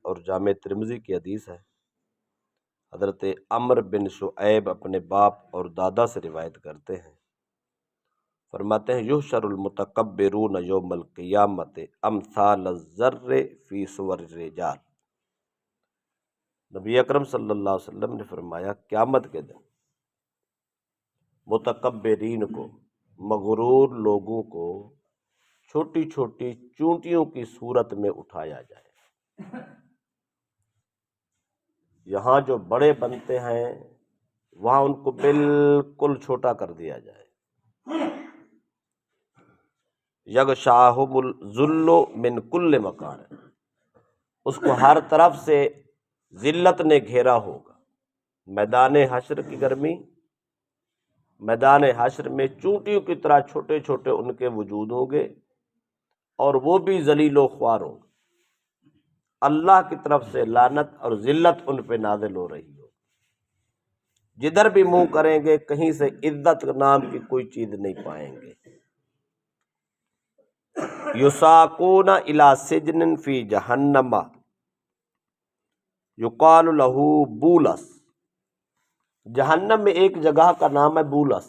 اور جامع ترمذی کی حدیث ہے۔ حضرت عمر بن شعیب اپنے باپ اور دادا سے روایت کرتے ہیں، فرماتے ہیں یحشر المتکبرون یوم القیامت امثال الذر فی صور الرجال۔ نبی اکرم صلی اللہ علیہ وسلم نے فرمایا قیامت کے دن متکبرین کو، مغرور لوگوں کو چھوٹی چھوٹی چونٹیوں کی صورت میں اٹھایا جائے۔ یہاں جو بڑے بنتے ہیں وہاں ان کو بالکل چھوٹا کر دیا جائے۔ یغشاہم الذل من کل مکان، اس کو ہر طرف سے ذلت نے گھیرا ہوگا۔ میدان حشر کی گرمی، میدان حشر میں چونٹیوں کی طرح چھوٹے چھوٹے ان کے وجود ہوں گے اور وہ بھی ذلیل و خوار ہوں گے۔ اللہ کی طرف سے لعنت اور ذلت ان پہ نازل ہو رہی ہو، جدھر بھی منہ کریں گے کہیں سے عزت نام کی کوئی چیز نہیں پائیں گے۔ یساقون الی سجن فی جہنم یقال لہ بولس، جہنم میں ایک جگہ کا نام ہے بولس،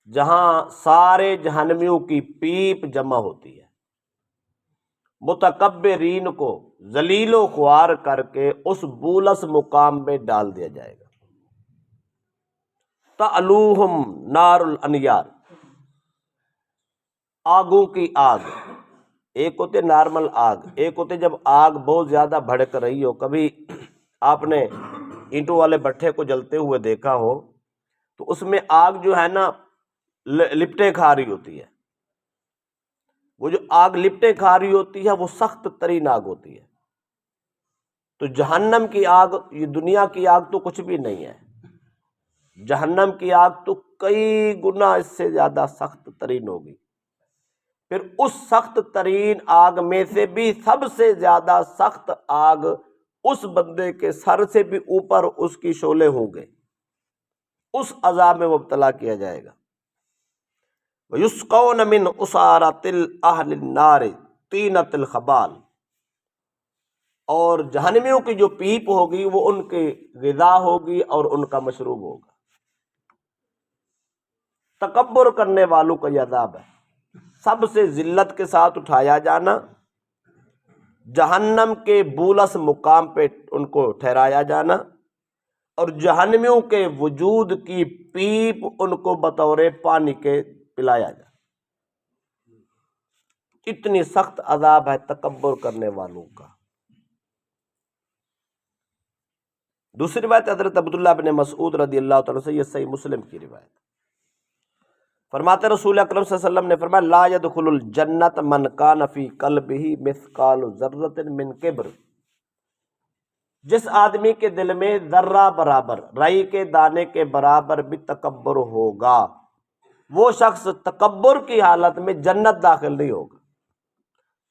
جہاں سارے جہنمیوں کی پیپ جمع ہوتی ہے۔ متکبرین کو ذلیل و خوار کر کے اس بولس مقام میں ڈال دیا جائے گا۔ تعلوہم نار الانیار، آگوں کی آگ، ایک ہوتے نارمل آگ، ایک ہوتے جب آگ بہت زیادہ بھڑک رہی ہو۔ کبھی آپ نے اینٹوں والے بٹھے کو جلتے ہوئے دیکھا ہو تو اس میں آگ جو ہے نا لپٹیں کھا رہی ہوتی ہے، وہ جو آگ لپٹیں کھا رہی ہوتی ہے وہ سخت ترین آگ ہوتی ہے۔ تو جہنم کی آگ، یہ دنیا کی آگ تو کچھ بھی نہیں ہے، جہنم کی آگ تو کئی گنا اس سے زیادہ سخت ترین ہوگی۔ پھر اس سخت ترین آگ میں سے بھی سب سے زیادہ سخت آگ اس بندے کے سر سے بھی اوپر اس کی شعلے ہوں گے، اس عذاب میں مبتلا کیا جائے گا۔ وَيُسْقَوْنَ مِنْ عُصَارَةِ أَهْلِ النَّارِ طِينَةِ الْخَبَالِ، اور جہنمیوں کی جو پیپ ہوگی وہ ان کی غذا ہوگی اور ان کا مشروب ہوگا۔ تکبر کرنے والوں کا یہ عذاب ہے، سب سے ذلت کے ساتھ اٹھایا جانا، جہنم کے بولس مقام پہ ان کو ٹھہرایا جانا، اور جہنمیوں کے وجود کی پیپ ان کو بطور پانی کے پلایا جانا۔ اتنی سخت عذاب ہے تکبر کرنے والوں کا۔ دوسری روایت حضرت عبداللہ بن مسعود رضی اللہ تعالیٰ سے، یہ صحیح مسلم کی روایت، فرماتے رسول اکرم صلی اللہ علیہ وسلم نے فرمایا لا يدخل الجنت من کان فی قلبہ مثقال ذرۃ من کبر، جس آدمی کے دل میں ذرہ برابر، رائی کے دانے کے برابر بھی تکبر ہوگا، وہ شخص تکبر کی حالت میں جنت داخل نہیں ہوگا۔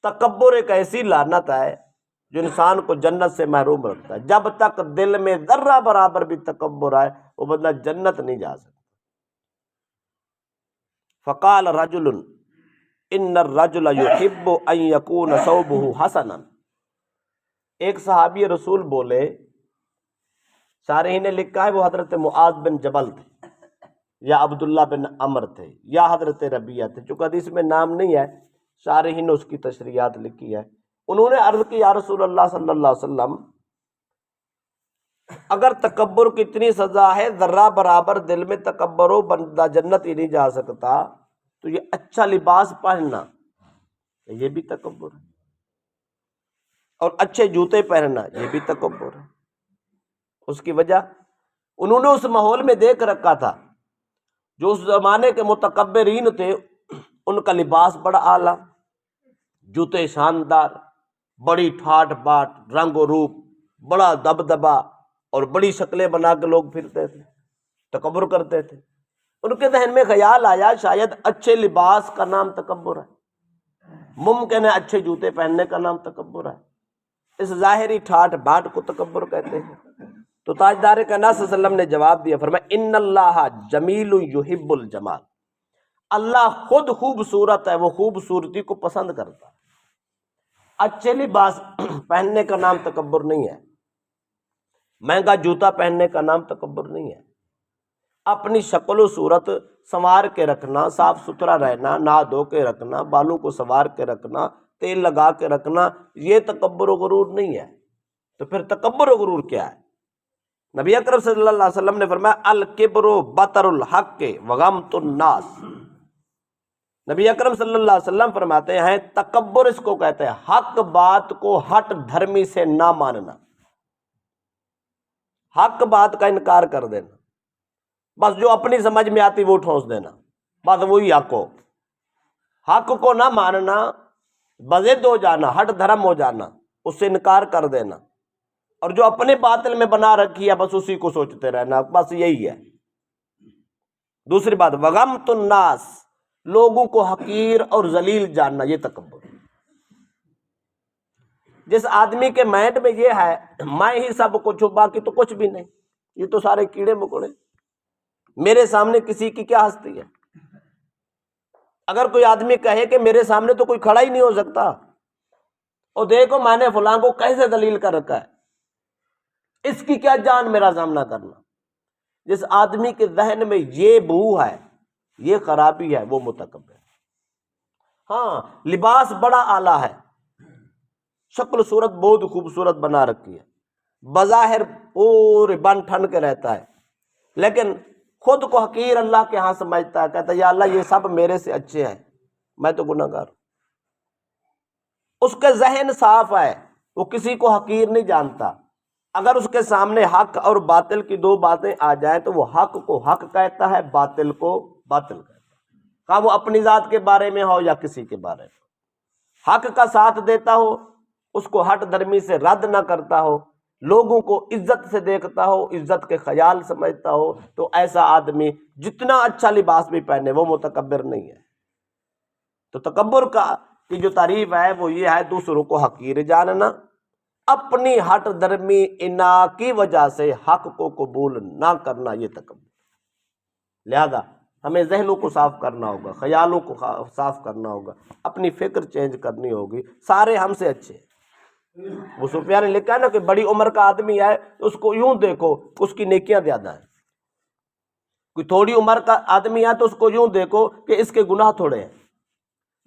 تکبر ایک ایسی لعنت ہے جو انسان کو جنت سے محروم رکھتا ہے۔ جب تک دل میں ذرہ برابر بھی تکبر آئے وہ بندہ جنت نہیں جا سکتا۔ فقال رجل ان الرجل يحب ان يكون ثوبه حسنا، ایک صحابی رسول بولے، شارحین نے لکھا ہے وہ حضرت معاذ بن جبل تھے یا عبداللہ بن عمر تھے یا حضرت ربیعہ تھے، چونکہ حدیث میں نام نہیں ہے، شارحین نے اس کی تشریحات لکھی ہے۔ انہوں نے عرض کی یا رسول اللہ صلی اللہ علیہ وسلم، اگر تکبر کی اتنی سزا ہے، ذرہ برابر دل میں تکبر ہو بندہ جنت ہی نہیں جا سکتا، تو یہ اچھا لباس پہننا یہ بھی تکبر ہے، اور اچھے جوتے پہننا یہ بھی تکبر ہے۔ اس کی وجہ انہوں نے اس ماحول میں دیکھ رکھا تھا، جو اس زمانے کے متکبرین تھے ان کا لباس بڑا اعلیٰ، جوتے شاندار، بڑی ٹھاٹ باٹ، رنگ و روپ، بڑا دبدبا، اور بڑی شکلیں بنا کے لوگ پھرتے تھے، تکبر کرتے تھے۔ ان کے ذہن میں خیال آیا شاید اچھے لباس کا نام تکبر ہے، ممکن ہے اچھے جوتے پہننے کا نام تکبر ہے، اس ظاہری ٹھاٹ باٹ کو تکبر کہتے ہیں۔ تو تاجدار کائنات صلی اللہ علیہ وسلم نے جواب دیا، فرمایا ان اللہ جمیل یحب الجمال، اللہ خود خوبصورت ہے، وہ خوبصورتی کو پسند کرتا ہے۔ اچھے لباس پہننے کا نام تکبر نہیں ہے، مہنگا جوتا پہننے کا نام تکبر نہیں ہے، اپنی شکل و صورت سنوار کے رکھنا، صاف ستھرا رہنا، نہا دھو کے رکھنا، بالوں کو سنوار کے رکھنا، تیل لگا کے رکھنا، یہ تکبر و غرور نہیں ہے۔ تو پھر تکبر و غرور کیا ہے؟ نبی اکرم صلی اللہ علیہ وسلم نے فرمایا الکبر بطر الحق وغمط الناس۔ نبی اکرم صلی اللہ علیہ وسلم فرماتے ہیں تکبر اس کو کہتے ہیں حق بات کو ہٹ دھرمی سے نہ ماننا، حق بات کا انکار کر دینا، بس جو اپنی سمجھ میں آتی وہ ٹھونس دینا، بس وہی حق ہو، حق کو نہ ماننا، بضد ہو جانا، ہٹ دھرم ہو جانا، اس سے انکار کر دینا، اور جو اپنے باطل میں بنا رکھی ہے بس اسی کو سوچتے رہنا، بس یہی ہے۔ دوسری بات وغمط الناس، لوگوں کو حقیر اور ذلیل جاننا، یہ تکبر۔ جس آدمی کے مائنڈ میں یہ ہے میں ہی سب کچھ ہوں باقی تو کچھ بھی نہیں، یہ تو سارے کیڑے مکوڑے، میرے سامنے کسی کی کیا ہستی ہے؟ اگر کوئی آدمی کہے کہ میرے سامنے تو کوئی کھڑا ہی نہیں ہو سکتا، اور دیکھو میں نے فلاں کو کیسے ذلیل کر رکھا ہے، اس کی کیا جان میرا سامنا کرنا، جس آدمی کے ذہن میں یہ بو ہے، یہ خرابی ہے، وہ متکبر ہے۔ ہاں لباس بڑا اعلیٰ ہے، شکل صورت بہت خوبصورت بنا رکھی ہے، بظاہر پورے بن ٹھن کے رہتا ہے، لیکن خود کو حقیر اللہ کے ہاں سمجھتا ہے، کہتا ہے یا اللہ یہ سب میرے سے اچھے ہیں، میں تو گناہ گار ہوں۔ اس کے ذہن صاف ہے، وہ کسی کو حقیر نہیں جانتا۔ اگر اس کے سامنے حق اور باطل کی دو باتیں آ جائیں تو وہ حق کو حق کہتا ہے، باطل کو باطل کہتا ہے، خواہ وہ اپنی ذات کے بارے میں ہو یا کسی کے بارے میں۔ حق کا ساتھ دیتا ہو، اس کو ہٹ درمی سے رد نہ کرتا ہو، لوگوں کو عزت سے دیکھتا ہو، عزت کے خیال سمجھتا ہو، تو ایسا آدمی جتنا اچھا لباس بھی پہنے وہ متکبر نہیں ہے۔ تو تکبر کی جو تعریف ہے وہ یہ ہے دوسروں کو حقیر جاننا، اپنی ہٹ درمی انا کی وجہ سے حق کو قبول نہ کرنا، یہ تکبر۔ لہذا ہمیں ذہنوں کو صاف کرنا ہوگا، خیالوں کو صاف کرنا ہوگا، اپنی فکر چینج کرنی ہوگی، سارے ہم سے اچھے ہیں۔ وہ سفیان نے لکھا ہے نا کہ بڑی عمر کا آدمی ہے تو اس کو یوں دیکھو اس کی نیکیاں زیادہ ہیں، کوئی تھوڑی عمر کا آدمی ہے تو اس کو یوں دیکھو کہ اس کے گناہ تھوڑے ہیں۔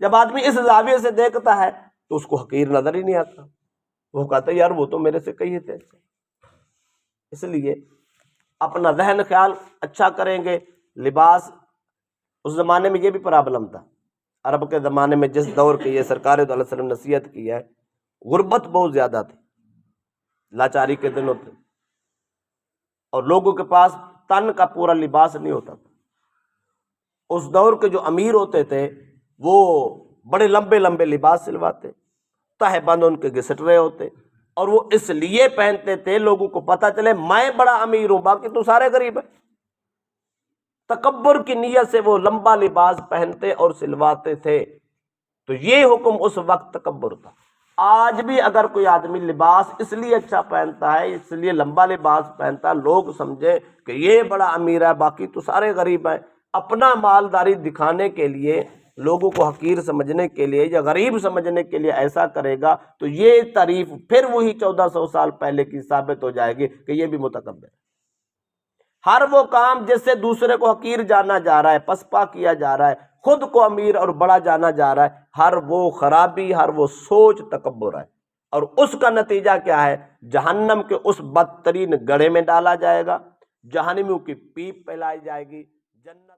جب آدمی اس زاویے سے دیکھتا ہے تو اس کو حقیر نظر ہی نہیں آتا، وہ کہتا ہے یار وہ تو میرے سے کہیں تھے۔ اس لیے اپنا ذہن خیال اچھا کریں گے۔ لباس اس زمانے میں یہ بھی پرابلم تھا، عرب کے زمانے میں جس دور کے یہ سرکار دو علیہ وسلم نصیحت کی ہے، غربت بہت زیادہ تھی، لاچاری کے دن ہوتے، اور لوگوں کے پاس تن کا پورا لباس نہیں ہوتا تھا۔ اس دور کے جو امیر ہوتے تھے وہ بڑے لمبے لمبے لباس سلواتے، تہہ بند ان کے گھسٹ رہے ہوتے، اور وہ اس لیے پہنتے تھے لوگوں کو پتہ چلے میں بڑا امیر ہوں باقی تو سارے غریب ہیں۔ تکبر کی نیت سے وہ لمبا لباس پہنتے اور سلواتے تھے، تو یہ حکم اس وقت تکبر تھا۔ آج بھی اگر کوئی آدمی لباس اس لیے اچھا پہنتا ہے، اس لیے لمبا لباس پہنتا ہے لوگ سمجھے کہ یہ بڑا امیر ہے باقی تو سارے غریب ہیں، اپنا مالداری دکھانے کے لیے، لوگوں کو حقیر سمجھنے کے لیے یا غریب سمجھنے کے لیے ایسا کرے گا تو یہ تعریف پھر وہی 1400 سال پہلے کی ثابت ہو جائے گی کہ یہ بھی متکبر ہے۔ ہر وہ کام جس سے دوسرے کو حقیر جانا جا رہا ہے، پسپا کیا جا رہا ہے، خود کو امیر اور بڑا جانا جا رہا ہے، ہر وہ خرابی، ہر وہ سوچ تکبر ہے، اور اس کا نتیجہ کیا ہے؟ جہنم کے اس بدترین گڑھے میں ڈالا جائے گا، جہنمیوں کی پیپ پھیلائی جائے گی، جنت